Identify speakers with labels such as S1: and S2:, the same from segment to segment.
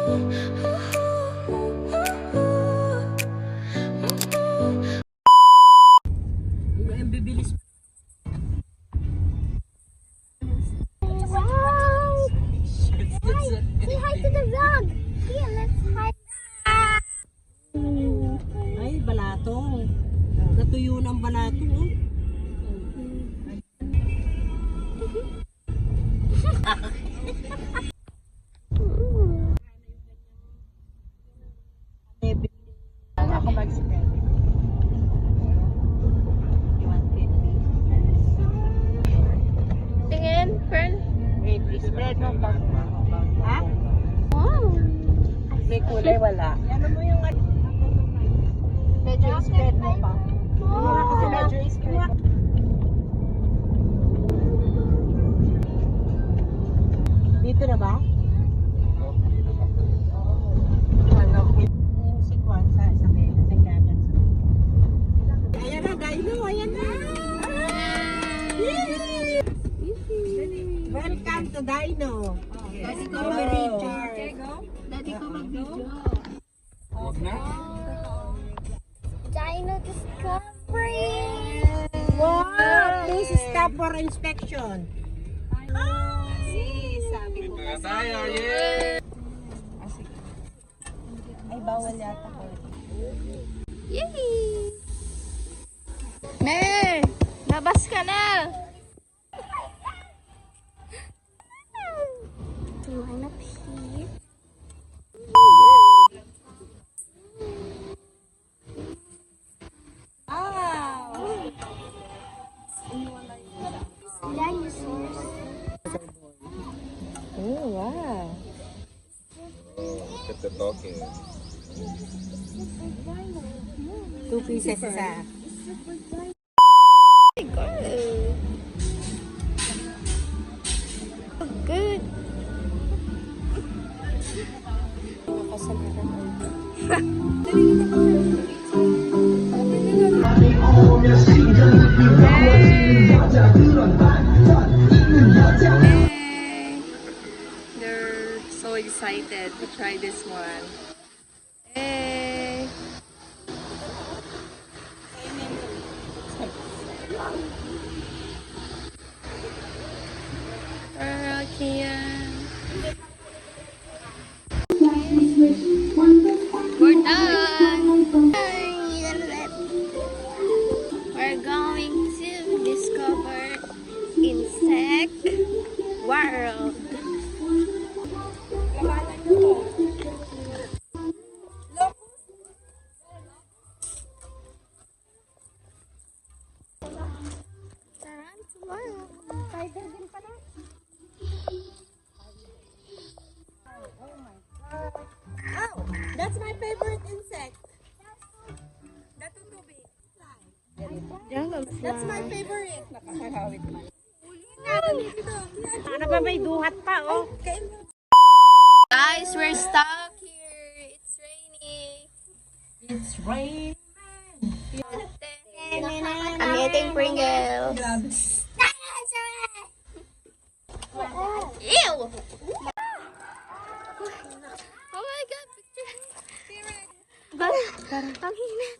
S1: Ang bibilis.
S2: Wow! Say hi to the vlog! Here, let's hi!
S1: Ay, balato. Natuyo ng balato. Oh. Ako mag-spread.
S2: Tingin, Fern.
S1: Wait, spread mo pa. Ha?
S2: Wow!
S1: May kulay wala. Ano mo yung
S2: Medyo
S1: spread mo pa? Kasi
S2: Wow!
S1: medyo spread. Dito na ba? Yung sikwan sa gagan. Ayan na, Dino. Ayan na. Yay! Welcome to Dino. Daddy ko
S2: Okay, go. Daddy ko mag-video. Dino Discovery!
S1: Wow! Please stop for inspection.
S2: Sabi ko kasi.
S1: Ay, bawal yata ko.
S2: Yay! Me! Labas ka na! Line up here. Dinosaurs.
S1: Oh, wow.
S3: Get the dog in.
S1: 2 pieces isa.
S2: Good.
S4: They're so excited to try this one. Hey!
S2: We're done. We're going to discover insect world. Tarantula. Spider din pala.
S1: Oh, that's my favorite insect. That's my favorite. Nakakahawit man. Ano ba may duhat pa, oh?
S4: Guys, we're stuck here. It's raining.
S1: It's raining.
S2: I'm eating Pringles. Ew! Oh my god, picture. Ang hinat.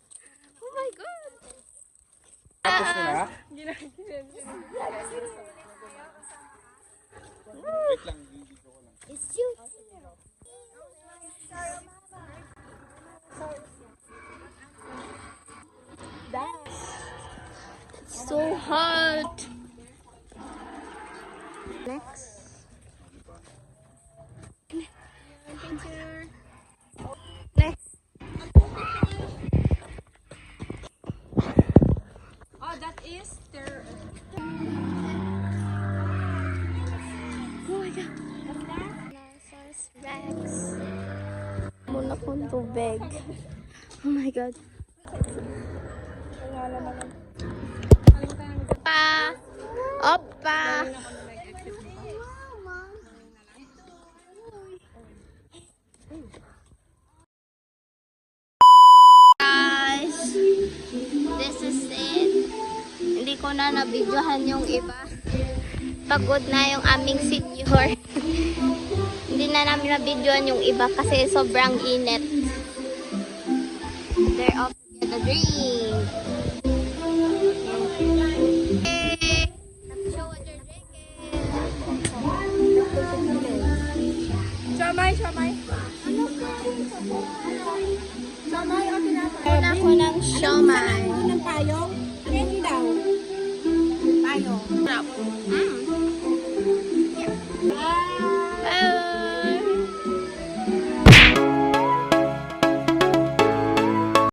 S2: Oh my god.
S3: Tapos na na? Wait lang, video ko lang.
S2: It's you. It's so hot. Next. Next.
S4: Oh, that is their...
S2: Oh my god. Dinosaurus Rex. Muna kong tubig. Oh my god. Opa! Opa! Guys, this is it. Hindi ko na nabidyohan yung iba. Pagod na yung aming senior. Hindi na namin na videoan yung iba kasi sobrang init. They're off to get a drink. Show what you're drinking.
S4: Siomay, siomay.
S2: Mamay, o pinapakain ako ng siomay.
S1: Ng payong? Ano yun daw? Payong.
S4: Sarap.